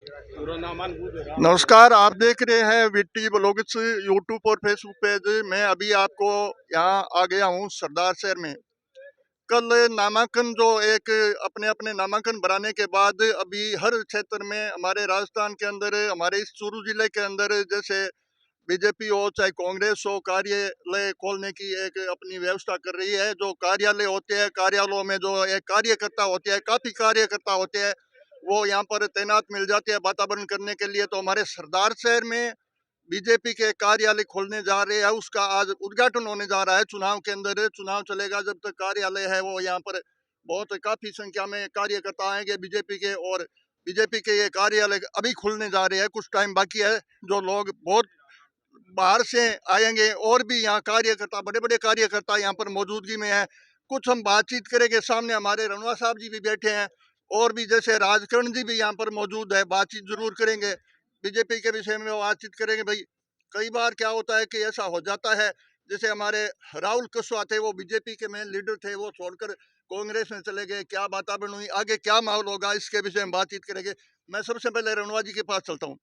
नमस्कार, आप देख रहे हैं वीटी ब्लॉग्स यूट्यूब और फेसबुक पेज। मैं अभी आपको यहाँ आ गया हूँ सरदार शहर में। कल नामांकन जो एक अपने अपने नामांकन भराने के बाद अभी हर क्षेत्र में हमारे राजस्थान के अंदर, हमारे इस चूरू जिले के अंदर, जैसे बीजेपी हो चाहे कांग्रेस हो, कार्यालय खोलने की एक अपनी व्यवस्था कर रही है। जो कार्यालय होते हैं, कार्यालयों में जो एक कार्यकर्ता होते हैं, काफ़ी कार्यकर्ता होते हैं, वो यहाँ पर तैनात मिल जाते हैं वातावरण करने के लिए। तो हमारे सरदार शहर में बीजेपी के कार्यालय खोलने जा रहे हैं, उसका आज उद्घाटन होने जा रहा है। चुनाव के अंदर चुनाव चलेगा, जब तक कार्यालय है वो यहाँ पर बहुत काफ़ी संख्या में कार्यकर्ता आएंगे बीजेपी के, और बीजेपी के ये कार्यालय अभी खुलने जा रहे हैं, कुछ टाइम बाकी है। जो लोग बहुत बाहर से आएंगे और भी यहाँ कार्यकर्ता, बड़े बड़े कार्यकर्ता यहाँ पर मौजूदगी में है। कुछ हम बातचीत करेंगे। सामने हमारे रणवा साहब जी भी बैठे हैं, और भी जैसे राजकरण जी भी यहाँ पर मौजूद है। बातचीत जरूर करेंगे, बीजेपी के विषय में बातचीत करेंगे। भाई, कई बार क्या होता है कि ऐसा हो जाता है, जैसे हमारे राहुल कुशवाहा थे, वो बीजेपी के मेन लीडर थे, वो छोड़कर कांग्रेस में चले गए। क्या वातावरण हुई, आगे क्या माहौल होगा, इसके विषय में बातचीत करेंगे। मैं सबसे पहले रणवा जी के पास चलता हूँ।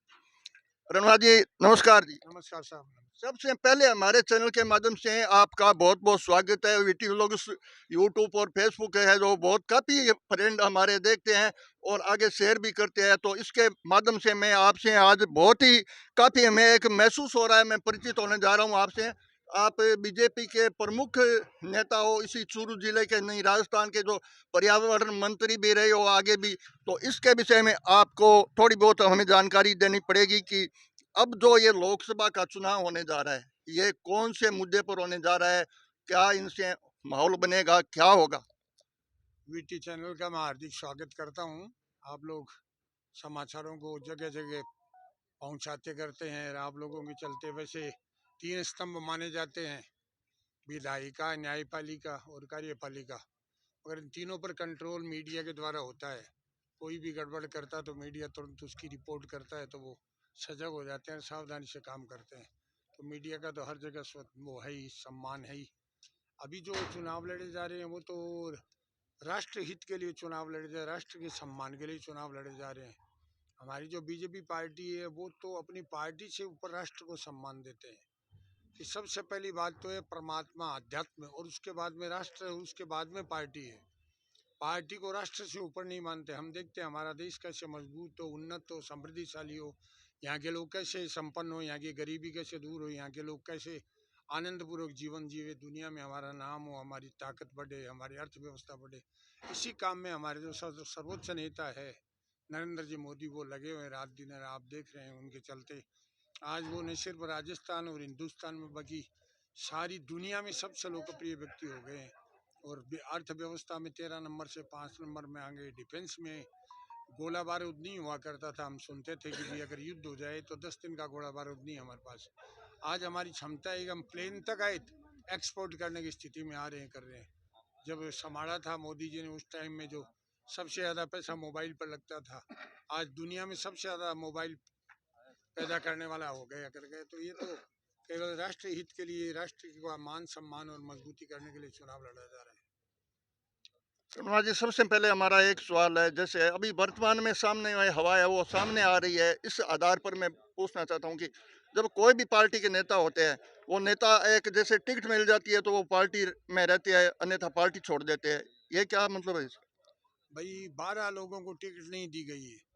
रणवा जी, नमस्कार जी। नमस्कार साहब। सबसे पहले हमारे चैनल के माध्यम से आपका बहुत बहुत स्वागत है। वीटी व्लॉग्स यूट्यूब और फेसबुक है, जो बहुत काफ़ी फ्रेंड हमारे देखते हैं और आगे शेयर भी करते हैं। तो इसके माध्यम से मैं आपसे आज बहुत ही काफ़ी हमें एक महसूस हो रहा है, मैं परिचित होने जा रहा हूँ आपसे। आप बीजेपी के प्रमुख नेता हो, इसी चूरू जिले के नहीं, राजस्थान के, जो पर्यावरण मंत्री भी रहे हो आगे भी। तो इसके विषय में आपको थोड़ी बहुत हमें जानकारी देनी पड़ेगी कि अब जो ये लोकसभा का चुनाव होने जा रहा है, ये कौन से मुद्दे पर होने जा रहा है, क्या इनसे माहौल बनेगा, क्या होगा। वीटी चैनल का मैं हार्दिक स्वागत करता हूं। आप लोग समाचारों को जगह जगह पहुंचाते करते हैं। आप लोगों के चलते वैसे 3 स्तंभ माने जाते हैं, विधायिका, न्यायपालिका और कार्यपालिका। मगर इन तीनों पर कंट्रोल मीडिया के द्वारा होता है। कोई भी गड़बड़ करता तो मीडिया तुरंत उसकी रिपोर्ट करता है, तो वो सजग हो जाते हैं, सावधानी से काम करते हैं। तो मीडिया का तो हर जगह वो है ही, सम्मान है ही। अभी जो चुनाव लड़े जा रहे हैं वो तो राष्ट्र हित के लिए चुनाव लड़े जा रहे हैं, राष्ट्र के सम्मान के लिए चुनाव लड़े जा रहे हैं। हमारी जो बीजेपी पार्टी है वो तो अपनी पार्टी से ऊपर राष्ट्र को सम्मान देते हैं कि सबसे पहली बात तो है परमात्मा, अध्यात्म, और उसके बाद में राष्ट्र है, उसके बाद में पार्टी है। पार्टी को राष्ट्र से ऊपर नहीं मानते। हम देखते हैं हमारा देश कैसे मजबूत हो, उन्नत हो, समृद्धिशाली हो, यहाँ के लोग कैसे संपन्न हो, यहाँ की गरीबी कैसे दूर हो, यहाँ के लोग कैसे आनंदपूर्वक जीवन जीवे, दुनिया में हमारा नाम हो, हमारी ताकत बढ़े, हमारी अर्थव्यवस्था बढ़े। इसी काम में हमारे जो सर्वोच्च नेता है नरेंद्र जी मोदी, वो लगे हुए रात दिन। आप देख रहे हैं उनके चलते आज वो न सिर्फ राजस्थान और हिंदुस्तान में बल्कि सारी दुनिया में सबसे लोकप्रिय व्यक्ति हो गए हैं। और अर्थव्यवस्था में 13 नंबर से 5 नंबर में आ गए। डिफेंस में गोला बारूद नहीं हुआ करता था, हम सुनते थे कि भी अगर युद्ध हो जाए तो 10 दिन का गोला बारूद नहीं हमारे पास। आज हमारी क्षमता है कि हम प्लेन तक आए एक्सपोर्ट करने की स्थिति में आ रहे हैं, कर रहे हैं। जब संभाला था मोदी जी ने उस टाइम में जो सबसे ज़्यादा पैसा मोबाइल पर लगता था, आज दुनिया में सबसे ज़्यादा मोबाइल पैदा करने वाला हो गया कर गए। तो ये तो केवल राष्ट्रीय हित के लिए, राष्ट्र का मान सम्मान और मजबूती करने के लिए चुनाव लड़ा जा रहा है। शर्मा जी, सबसे पहले हमारा एक सवाल है, जैसे अभी वर्तमान में सामने वही हवा है वो सामने आ रही है, इस आधार पर मैं पूछना चाहता हूँ कि जब कोई भी पार्टी के नेता होते हैं, वो नेता एक जैसे टिकट मिल जाती है तो वो पार्टी में रहते हैं, अन्यथा पार्टी छोड़ देते हैं, ये क्या मतलब है इसका? भाई 12 लोगों को टिकट नहीं दी गई है।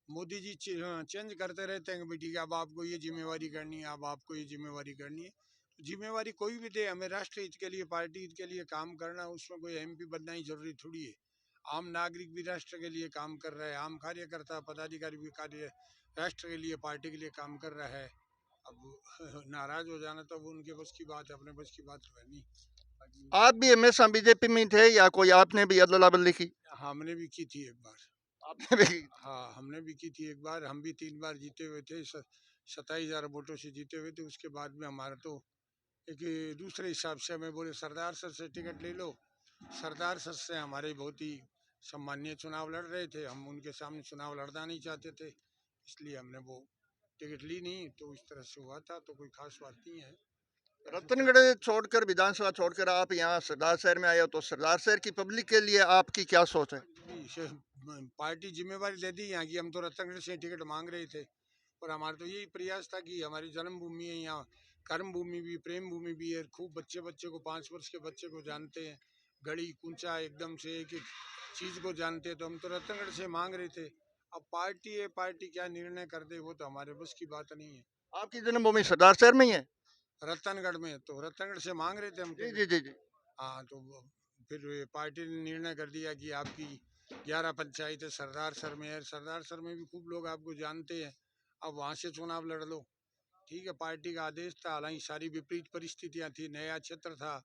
मोदी जी चेंज करते रहते हैं कि ठीक है अब आपको ये जिम्मेवारी करनी है, अब आपको ये जिम्मेवारी करनी है। तो जिम्मेवारी कोई भी दे, हमें राष्ट्र हित के लिए, पार्टी हित के लिए काम करना, उसमें कोई एमपी बनना ही जरूरी थोड़ी है। आम नागरिक भी राष्ट्र के लिए काम कर रहा है, आम कार्यकर्ता पदाधिकारी भी कार्य राष्ट्र के लिए, पार्टी के लिए काम कर रहा है। अब नाराज हो जाना तो वो उनके बस की बात है, अपने बस की बात तो है नहीं। आप भी हमेशा बीजेपी में थे या कोई आपने भी अदला बदली की? हमने भी की थी एक बार। आपने भी? हाँ, हमने भी की थी एक बार। हम भी 3 बार जीते हुए थे, 27,000 वोटों से जीते हुए थे। उसके बाद में हमारा तो एक दूसरे हिसाब से हमें बोले सरदार सर से टिकट ले लो। सरदार सर से हमारे बहुत ही सम्मानीय चुनाव लड़ रहे थे, हम उनके सामने चुनाव लड़ना नहीं चाहते थे, इसलिए हमने वो टिकट ली नहीं। तो इस तरह से हुआ था, तो कोई खास बात नहीं है। रतनगढ़ छोड़कर, विधानसभा छोड़कर आप यहाँ सरदार शहर में आए हो, तो सरदार शहर की पब्लिक के लिए आपकी क्या सोच है? पार्टी जिम्मेवारी दे दी यहाँ की। हम तो रतनगढ़ से टिकट मांग रहे थे और हमारा तो यही प्रयास था कि हमारी जन्मभूमि है यहाँ, कर्म भूमि भी, प्रेम भूमि भी है। खूब बच्चे बच्चे को, 5 वर्ष के बच्चे को जानते हैं, गड़ी कूंचा एकदम से एक एक चीज को जानते हैं। तो हम तो रतनगढ़ से मांग रहे थे। अब पार्टी है, पार्टी क्या निर्णय कर दे वो तो हमारे बस की बात नहीं है। आपकी जन्मभूमि सरदार शहर में ही है? रतनगढ़ में, तो रतनगढ़ से मांग रहे थे हम जी टिकट। जी जी जी। हाँ, तो फिर ये पार्टी ने निर्णय कर दिया कि आपकी 11 पंचायत है सरदार सर में है। सरदार सर में भी खूब लोग आपको जानते हैं, अब वहाँ से चुनाव लड़ लो। ठीक है, पार्टी का आदेश था। हालांकि सारी विपरीत परिस्थितियां थी, नया क्षेत्र था,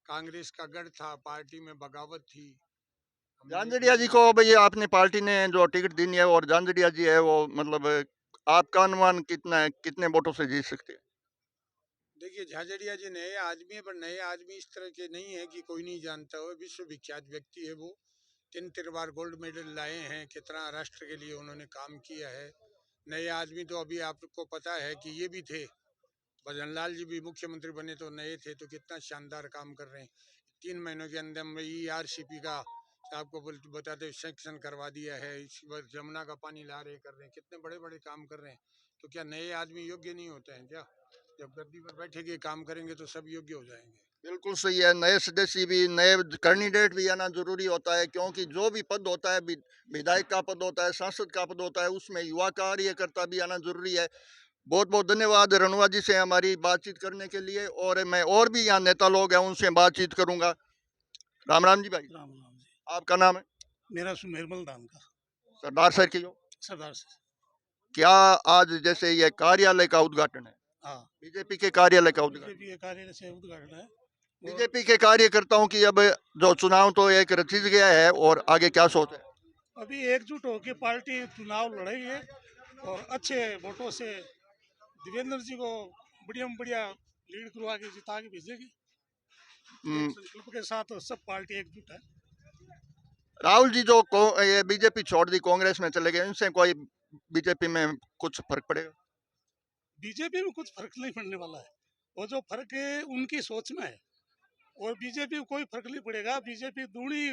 कांग्रेस का गढ़ था, पार्टी में बगावत थी। जानजड़िया जी को भाई आपने पार्टी ने जो टिकट दी है, और जानजड़िया जी है वो मतलब आपका अनुमान कितना है, कितने वोटों से जीत सकते हैं? देखिए, झाझड़िया जी नए आदमी है, पर नए आदमी इस तरह के नहीं है कि कोई नहीं जानता हो। विश्व विख्यात व्यक्ति है वो। 3 बार गोल्ड मेडल लाए हैं, कितना राष्ट्र के लिए उन्होंने काम किया है। नए आदमी तो अभी आपको पता है कि ये भी थे, भजनलाल जी भी मुख्यमंत्री बने तो नए थे, तो कितना शानदार काम कर रहे हैं। 3 महीनों के अंदर में ERCP का आपको बताते सेक्शन करवा दिया है। इस बार जमुना का पानी ला रहे, कर रहे हैं, कितने बड़े बड़े काम कर रहे हैं। तो क्या नए आदमी योग्य नहीं होते हैं क्या? जब गद्दी पर बैठेंगे, काम करेंगे तो सब योग्य हो जाएंगे। बिल्कुल सही है। नए सदस्य भी, नए कैंडिडेट भी आना जरूरी होता है, क्योंकि जो भी पद होता है, विधायक का पद होता है, सांसद का पद होता है, उसमें युवा कार्यकर्ता भी आना जरूरी है। बहुत बहुत धन्यवाद रणवा जी से हमारी बातचीत करने के लिए, और मैं और भी यहाँ नेता लोग हैं उनसे बातचीत करूंगा। राम राम जी भाई। राम राम जी। आपका नाम है? मेरा सुमेरमल दान का। सरदार शहर के हो? सरदार से। क्या आज जैसे ये कार्यालय का उद्घाटन है, हाँ, बीजेपी के कार्यालय का उद्घाटन, बीजेपी के कार्यालय से उद्घाटन है। और बीजेपी के कार्यकर्ताओं की अब जो चुनाव तो एक रचित गया है, और आगे क्या सोच है? अभी एकजुट होकर पार्टी चुनाव लड़ाई है और अच्छे वोटों से देवेंद्र जी को बढ़िया बढ़िया लीड करवा के जिता के भेजेगी। हम्म, एक संकल्प के साथ सब पार्टी एकजुट है। राहुल जी जो ये बीजेपी छोड़ दी, कांग्रेस में चले गए, इनसे कोई बीजेपी में कुछ फर्क पड़ेगा? बीजेपी में कुछ फर्क नहीं पड़ने वाला है। वो जो फर्क है उनकी सोच में है, और बीजेपी में कोई फर्क नहीं पड़ेगा। बीजेपी दूरी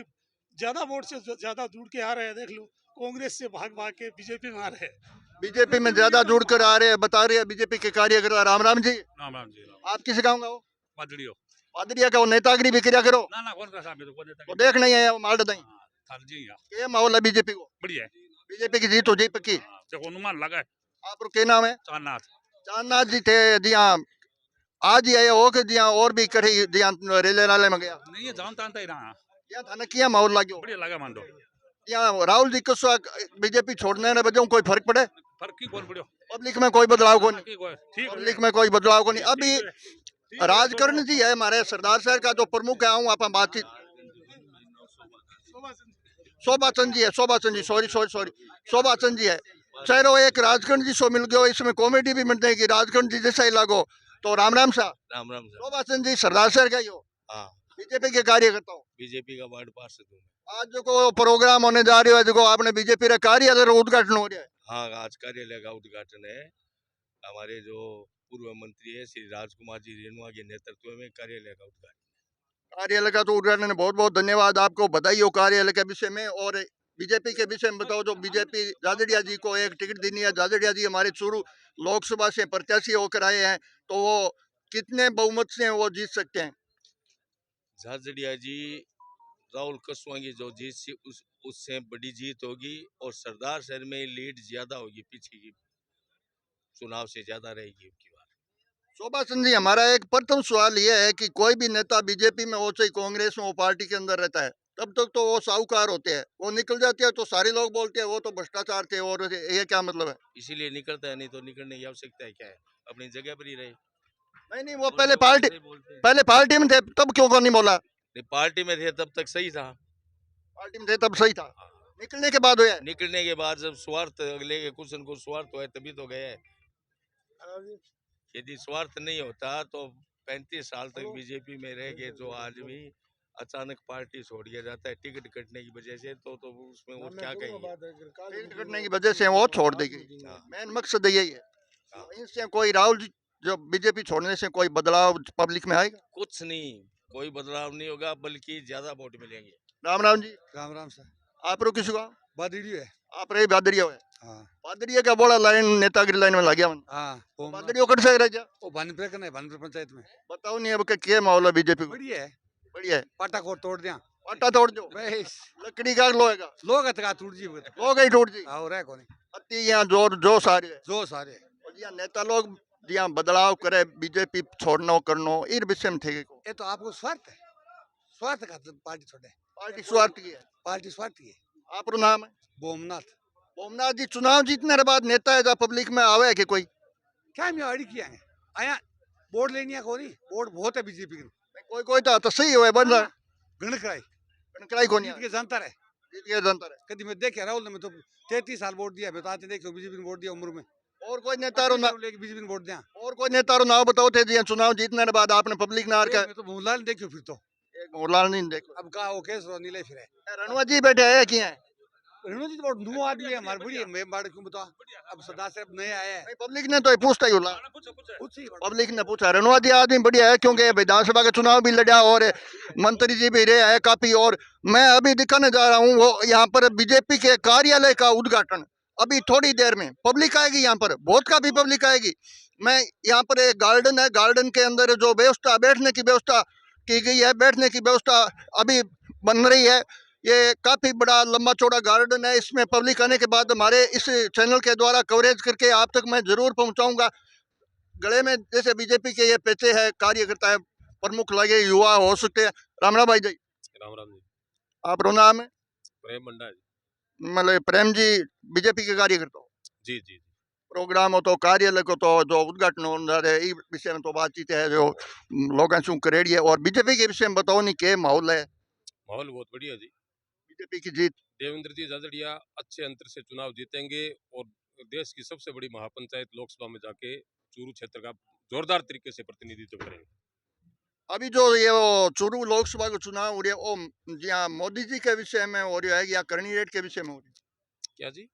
ज्यादा वोट से ज्यादा दूर के आ रहे हैं। देख लो, कांग्रेस से भाग भाग के बीजेपी में आ रहे हैं। बीजेपी में ज्यादा जुड़ कर आ रहे हैं, बता रहे हैं बीजेपी के कार्यकर्ता। राम राम जी। राम राम जी राम। आप किसे गाँव हो? पादड़ियो। पादरिया का वो नेतागिरी भी किया करो, ना ना कौन का साहब है तो कौन देता वो देख नहीं है, वो मार दई। थाल जी या ये माहौल है बीजेपी को? बढ़िया है। बीजेपी की जीत हो जी पक्की? देखो अनुमान लगा है। आप क्या नाम है? चारनाथ। चांदनाथ जी थे जी हाँ, आज ही आए हो कि जी हाँ और भी करी जी हाँ रेले नाले में गया? नहीं ये जानता ही रहा। यहाँ थाना किया माहौल लाग्यो? बढ़िया लगा मान दो। यहाँ राहुल जी को बीजेपी छोड़ने ने वजह कोई फर्क पड़े? फर्क की कौन पड़ियो? पब्लिक में कोई बदलाव को नहीं? ठीक पब्लिक में कोई बदलाव को नहीं। अभी राजकरण जी है हमारे सरदार शहर का जो प्रमुख है, आऊँ आप बातचीत। शोभा चंद जी है, शोभा Chand ji, sorry sorry sorry, शोभा चंद जी है। चलो एक राजकरण जी सो मिल गयो, इसमें कॉमेडी भी मिलते है कि राजकरण जी जैसा ही लागो। तो राम राम सा। राम राम सर। शोभा चंद जी सरदार शहर का ही हो? हाँ, बीजेपी के कार्यकर्ता हो? बीजेपी का वार्ड पार्षद हूँ मैं। आज जो प्रोग्राम होने जा रही है, देखो आपने बीजेपी का कार्यालय का उद्घाटन हो रहा है। हाँ, आज कार्यालय का उद्घाटन है। हमारे जो पूर्व मंत्री है श्री राजकुमार जी रेणुआ के नेतृत्व में कार्यालय का उद्घाटन। कार्यालय का तो उद्घाटन है, बहुत बहुत धन्यवाद आपको, बधाई हो कार्यालय के विषय में। और बीजेपी के विषय में बताओ, जो बीजेपी झाझड़िया जी को एक टिकट देनी है, झाझड़िया जी हमारे चूरू लोकसभा से प्रत्याशी होकर आए हैं, तो वो कितने बहुमत से वो जीत सकते हैं? झाझड़िया जी राहुल कसवांगी जो जीत सी उससे बड़ी जीत होगी, और सरदार शहर में लीड ज्यादा होगी, पीछे की चुनाव से ज्यादा रहेगी उनकी बात। शोभा चंद जी, हमारा एक प्रथम सवाल यह है कि कोई भी नेता बीजेपी में हो चाहे कांग्रेस में, वो पार्टी के अंदर रहता है तब तक तो वो साहूकार होते हैं, वो निकल जाते हैं तो सारे लोग बोलते हैं वो तो भ्रष्टाचार थे, और ये क्या मतलब है? इसीलिए निकलता है, नहीं तो निकलने की आवश्यकता है क्या है, अपनी जगह पर ही रहे। नहीं नहीं, वो बोलते वक्त बोलते हैं। पहले पार्टी में थे, तब क्यों को नहीं बोला? नहीं, पार्टी में थे तब तक सही था। पार्टी में थे तब सही था, निकलने के बाद हुआ? निकलने के बाद जब स्वार्थ अगले के कुछ न कुछ स्वार्थ हुआ तभी तो गए। यदि स्वार्थ नहीं होता तो 35 साल तक बीजेपी में रह गए जो आदमी अचानक पार्टी छोड़ दिया जाता है टिकट कटने की वजह से, तो उसमें वो क्या कहेंगे? टिकट कटने की वजह से वो छोड़ देगी, हाँ। मेन मकसद यही है। हाँ। इनसे कोई राहुल जी जो बीजेपी छोड़ने से कोई बदलाव पब्लिक में आएगा? कुछ नहीं, कोई बदलाव नहीं होगा, बल्कि ज्यादा वोट मिलेंगे। राम राम जी। राम सर। आप रो किसी का? बादड़ी है। आप रही बादरिया है। हाँ बादरिया का बड़ा लाइन नेतागिरी लाइन में लग गया मन। हाँ। बादरिया कट से रह जा। वो भानपुर का नहीं, भानपुर पंचायत में। बताओ नहीं अब क्या माहौल है बीजेपी को? बढ़िया है। बढ़िया है। पाटा को तोड़ दिया आटा तोड़ दो। बस। लकड़ी का लोहेगा। लोग अतका टूट जी लोग ही टूट जी। और है कौन अति यहाँ जोर जो सारे है। जो सारे और यहाँ नेता लोग यहाँ बदलाव करे बीजेपी छोड़नो करनो इन विषय में थे को। ये तो आपको स्वार्थ है, स्वार्थ का पार्टी छोड़े। पार्टी स्वार्थ की है। पार्टी स्वार्थ की है। आप नाम है बोमनाथ। ओमनाथ जी। चुनाव जीतने के बाद नेता है पब्लिक में आवे कि कोई? क्या मैं अड़ी किया है आया वोट लेनी है कोनी वोट बहुत है बीजेपी की। कोई कोई तो सही हुए बन रहा गणकराई कनकराई कोनी जीत के जनता रहे। जीत गया जनता है। कभी मैं देखे राहुल ने मैं तो 33 साल वोट दिया, मैं तो आते देखो बीजेपी ने वोट दिया उम्र में। और कोई नेता रो ना लेके बीजेपी ने वोट दिया। और कोई नेता रो नाम बताओ थे जी चुनाव जीतने के बाद आपने पब्लिक ने आर का मैं तो मोहनलाल देखो फिर तो एक मोहनलाल नहीं देखो। अब कहा वो केस रो नीले फिर रणवा जी बैठे है कि हैं? रेणु जी तो बहुत नुआ आदमी है हमारे बड़ी मैं बाड़ क्यों बता। अब सदा से अब नए आए हैं। नहीं पब्लिक ने तो ये पूछता ही होला। कुछ ही पब्लिक ने पूछा रणवा जी आदमी बढ़िया है क्योंकि विधानसभा का चुनाव भी लड़ा और मंत्री जी भी रहे हैं काफी। और मैं अभी दिखाने जा रहा हूँ वो यहाँ पर बीजेपी के कार्यालय का उद्घाटन अभी थोड़ी देर में पब्लिक आएगी। यहाँ पर बहुत काफी पब्लिक आएगी। मैं यहाँ पर एक गार्डन है, गार्डन के अंदर जो व्यवस्था बैठने की व्यवस्था की गई है, बैठने की व्यवस्था अभी बन रही है। ये काफी बड़ा लंबा चौड़ा गार्डन है। इसमें पब्लिक आने के बाद हमारे इस चैनल के द्वारा कवरेज करके आप तक मैं जरूर पहुंचाऊंगा। गले में जैसे बीजेपी के ये पेचे है, कार्यकर्ता है, प्रमुख लगे युवा हो सकते हैं। राम राम भाई जी। राम राम जी। आप रो नाम है? प्रेम मंडा जी। मतलब प्रेम जी बीजेपी के कार्यकर्ता हो? जी जी। प्रोग्राम हो तो कार्यालय को तो जो उद्घाटन हो रहे विषय में तो बातचीत है जो लोगों से करेड़ी है। और बीजेपी के विषय में बताओ नहीं के माहौल है? माहौल बहुत बढ़िया जी। बीजेपी की जीत। देवेंद्र जी झाझड़िया अच्छे अंतर से चुनाव जीतेंगे और देश की सबसे बड़ी महापंचायत लोकसभा में जाके चूरू क्षेत्र का जोरदार तरीके से प्रतिनिधित्व करेंगे। अभी जो ये वो चूरू लोकसभा का चुनाव हो रहा है वो जी हाँ मोदी जी के विषय में हो रहा है या करनी रेट के विषय में हो रही है? क्या जी?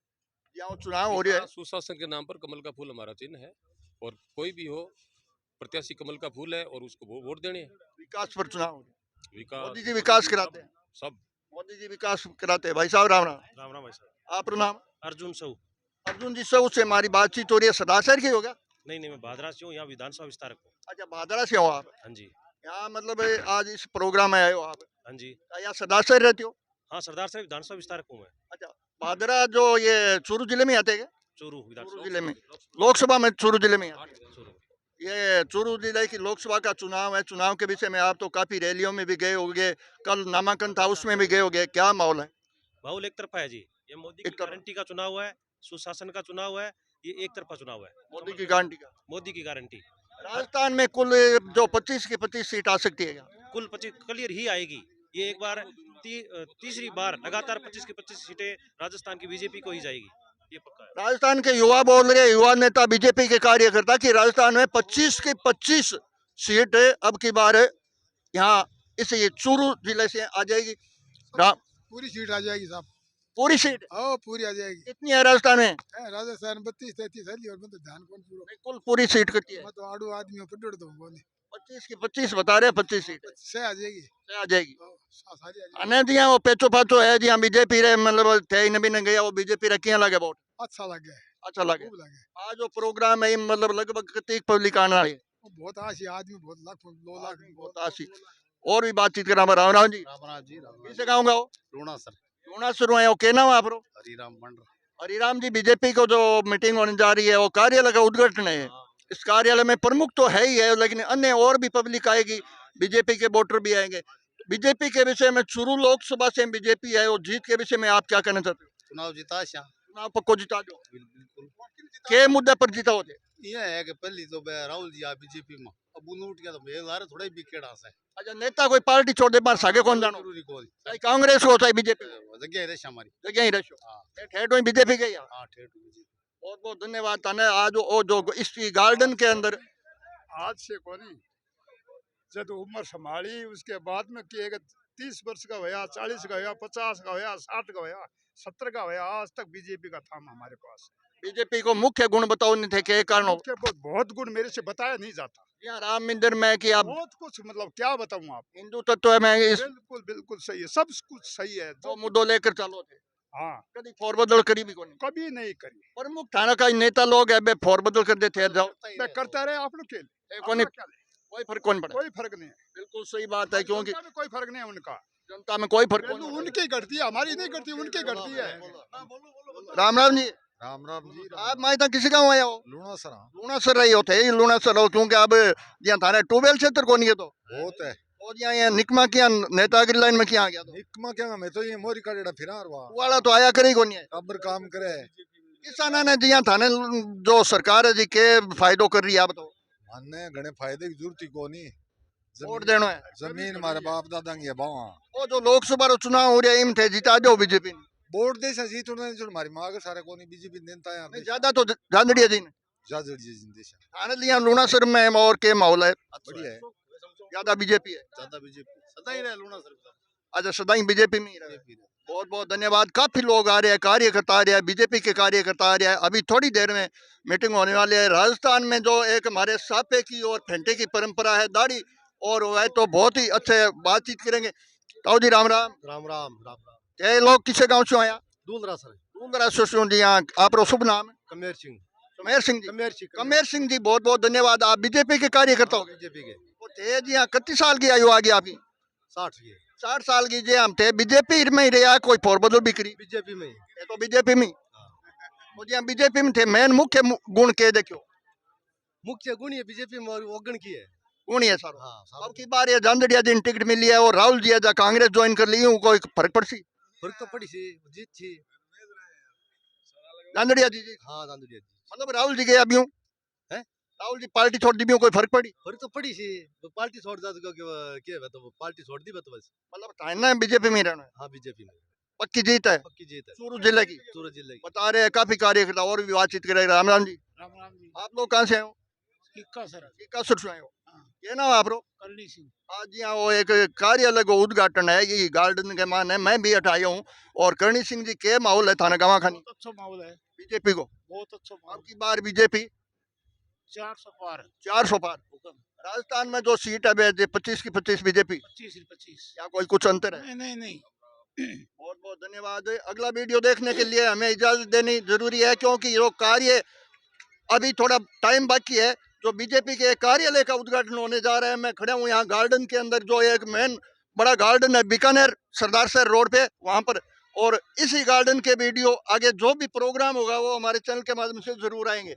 या वो चुनाव हो रहा है? सुशासन के नाम पर कमल का फूल हमारा चिन्ह है और कोई भी हो प्रत्याशी कमल का फूल है और उसको वोट देने हैं। विकास पर चुनाव हो रहा है। विकास मोदी जी विकास कराते हैं। सब मोदी जी विकास कराते हैं। भाई साहब राम राम। राम राम भाई साहब। आपका नाम? अर्जुन साहू। अर्जुन जी सब से हमारी बातचीत हो रही है सरदार शहर की होगा? नहीं मैं भादरा से हूँ, यहाँ विधानसभा विस्तारक हूँ। अच्छा भादरा से हो आप? हाँ जी। यहाँ मतलब आज इस प्रोग्राम में आए हो आप? हाँ जी। यहाँ सरदार शहर रहते हो? हाँ सरदार से विधानसभा विस्तारक हूँ मैं। अच्छा भादरा जो ये चूरू जिले में आते हैं? चूरू चूरू जिले में लोकसभा में चूरू जिले में आते हैं। चूरू। ये चूरू जिले की लोकसभा का चुनाव है। चुनाव के विषय में आप तो काफी रैलियों में भी गए होंगे, कल नामांकन था उसमें भी गए होंगे, क्या माहौल है? माहौल एक तरफा है जी। ये मोदी की एक तरफा। गारंटी का चुनाव है, सुशासन का चुनाव है, ये एक तरफा चुनाव है। मोदी की गारंटी का। मोदी की गारंटी। राजस्थान में कुल जो 25 की 25 सीट आ सकती है। कुल 25 क्लियर ही आएगी। ये एक बार तीसरी बार लगातार 25 की 25 सीटें राजस्थान की बीजेपी को ही जाएगी, ये पक्का है। राजस्थान के युवा बोल रहे, युवा नेता बीजेपी के कार्यकर्ता कि राजस्थान में 25 की 25 सीट अब की बार यहाँ इस ये चूरू जिले से आ जाएगी। पूरी सीट आ जाएगी साहब। पूरी सीट? हाँ पूरी आ जाएगी। कितनी है राजस्थान में? राजस्थान 32-33 है और मतलब ध्यान कौन पूरा कुल पूरी सीट कितनी है? मैं तो आड़ू आदमी हूँ पटोड़ तो बोले 25 की 25 बता रहे, 25 सीट से आ जाएगी। से आ जाएगी। सारी आ जाएगी। अने दिया वो पेचो पाचो है जी, बीजेपी रे मतलब थे नबी ने गया वो बीजेपी रे किया लगे वोट? अच्छा लगे। अच्छा लगे। खूब लगे। आज जो प्रोग्राम है मतलब लगभग कितनी पब्लिक आने वाली है? बहुत आशी आदमी बहुत लाख 2 लाख बहुत आशी। और भी बातचीत करा राम राम जी। राम जी किसे गाऊंगा वो? रोना सर लूणा शुरू है वो के नाम आप? हरिराम मंडल। हरिराम जी बीजेपी को जो मीटिंग होने जा रही है वो कार्यालय का उद्घाटन है। इस कार्यालय में प्रमुख तो है ही है लेकिन अन्य और भी पब्लिक आएगी, बीजेपी के वोटर भी आएंगे। बीजेपी के विषय में चूरू लोकसभा से बीजेपी है और जीत के विषय में आप क्या कहना चाहते हो? चुनाव जिता चुनाव पक्को जिता दो। बिल्कुल के मुद्दे पर जीता होते? ये है कि पहली तो राहुल जी आ बीजेपी में अब उन उठ गया तो मेरे लारे थोड़ा ही बिकेड़ा से। अच्छा नेता कोई पार्टी छोड़ दे बार सागे कौन जानो? जरूरी कोई चाहे कांग्रेस हो चाहे बीजेपी जगह है हमारी जगह ही रहो। हां ठेठ में बीजेपी गई। हां ठेठ बीजेपी। बहुत बहुत धन्यवाद तने। आज वो जो इस गार्डन के अंदर आज से कोनी जब उम्र संभाली उसके बाद में कि 30 वर्ष का होया, 40 का होया, 50 का होया, 60 का होया, 70 का होया, आज तक बीजेपी का थाम हमारे पास। बीजेपी को मुख्य गुण बताओ नहीं थे के कारण हो के बहुत गुण मेरे से बताया नहीं जाता। यहाँ राम मंदिर में कि आप बहुत कुछ मतलब क्या बताऊं आप। हिंदू तत्व में इस बिल्कुल बिल्कुल सही है, सब कुछ सही है जो मुद्दों लेकर चलो थे हाँ कभी फोर बदल करी भी कोनी कभी नहीं करी। प्रमुख थाना का नेता लोग है बे फोर बदल कर देते हैं जाओ मैं करता रहे आप लोग के लिए, कोनी अपना क्या ले? कोई फर्क कौन पड़ा कोई फर्क नहीं है, बिल्कुल सही बात है क्योंकि जनता में कोई फर्क नहीं है उनका। जनता में कोई फर्क पहलू नहीं उनकी घटती है, हमारी नहीं घटती, उनकी घटती है। राम राम जी राम राम जी। आप मैं तो किसी गाँव आया हो लूणा सरा लूणा सर रही होते ही लूणा सर हो क्योंकि अब यहाँ थाने ट्यूबवेल क्षेत्र को नहीं है तो बहुत है। और यहाँ निकमा किया नेतागिरी लाइन में क्या आ गया तो निकमा क्या मैं तो ये मोरी का डेड़ा फिरार हुआ वाला तो आया करे को नहीं है अबर काम करे किसाना ने जी यहाँ थाने जो सरकार है जी के फायदो कर रही है आप तो मानने घने फायदे की जरूरत ही को नहीं। वोट देना है जमीन हमारे बाप दादा की है बावा वो जो लोकसभा रो चुनाव हो रहा है इम थे जीता दो बीजेपी ने वोट दे से जीत उन्होंने जो हमारी मांग सारे को नहीं बीजेपी देता है नहीं, ज्यादा तो झांझड़िया जी ने ज्यादा जी देश थाने लिया लूणा सर में और के माहौल है बढ़िया है। ज्यादा बीजेपी है ज्यादा बीजेपी सदा ही रहे लूणा सर अच्छा सदाई बीजेपी में ही रहे बहुत बहुत धन्यवाद काफी लोग आ रहे हैं कार्यकर्ता आ रहे हैं बीजेपी के कार्यकर्ता आ रहे हैं अभी थोड़ी देर में मीटिंग होने वाली है राजस्थान में जो एक हमारे सापे की और फेंटे की परंपरा है दाढ़ी और वह तो बहुत ही अच्छे बातचीत करेंगे ताऊ जी राम राम राम राम राम राम ये लोग किसे गांव से आया दूलरा सर दूंगरा से जी हाँ आप शुभ नाम है कमेर सिंह सुमेर सिंह जी कमेर सिंह कमेर सिंह जी बहुत बहुत धन्यवाद आप बीजेपी के कार्यकर्ता हो बीजेपी के थे जी हाँ कितनी साल की आयु आ गई आपकी 60 के 60 साल की जी हम थे बीजेपी में ही रहा कोई फोर बदल बिक्री बीजेपी में ये तो बीजेपी में वो जी बीजेपी में थे मेन मुख्य गुण के देखो मुख्य गुण ये बीजेपी में ओगन की है। गुण ही है सर हाँ अब की बार ये झांझड़िया जी ने टिकट मिली है और राहुल जी है कांग्रेस ज्वाइन कर ली हूँ कोई फर्क पड़ सी फर्क तो पड़ी सी जीत थी। झांझड़िया जी जी हाँ दांदुरिया जी मतलब राहुल जी गए अभी हूँ हैं? राहुल जी पार्टी छोड़ दी भी हूँ कोई फर्क पड़ी फर्क तो पड़ी सी तो पार्टी छोड़ दा तो क्या है तो पार्टी छोड़ दी तो बस। मतलब थाना बीजेपी में ही रहना है हाँ बीजेपी में पक्की जीत है पक्की जीत है सूरत जिले की सूरत जिले की। बता रहे हैं काफी कार्यकर्ता और भी बातचीत करेगा राम राम जी राम राम जी आप लोग कहाँ से आए हो किक्का सर किक्का से आए हो हाँ। ये ना आप लोग करनी सिंह आज यहाँ वो एक कार्यालय का उद्घाटन है ये गार्डन के मान है मैं भी हटाया हूँ और करणी सिंह जी के माहौल है थाना गवा खानी बहुत अच्छा माहौल है बीजेपी को बहुत अच्छा माहौल अब की बार बीजेपी 400 पार 400 पार हुक्म राजस्थान में जो सीट है 25 की 25 बीजेपी 25 या कोई कुछ अंतर है नहीं नहीं नहीं बहुत बहुत धन्यवाद अगला वीडियो देखने के लिए हमें इजाजत देनी जरूरी है क्योंकि ये कार्य अभी थोड़ा टाइम बाकी है जो बीजेपी के कार्यालय का उद्घाटन होने जा रहा है मैं खड़ा हूँ यहाँ गार्डन के अंदर जो एक मेन बड़ा गार्डन है बीकानेर सरदार शहर रोड पे वहाँ पर और इसी गार्डन के वीडियो आगे जो भी प्रोग्राम होगा वो हमारे चैनल के माध्यम से जरूर आएंगे।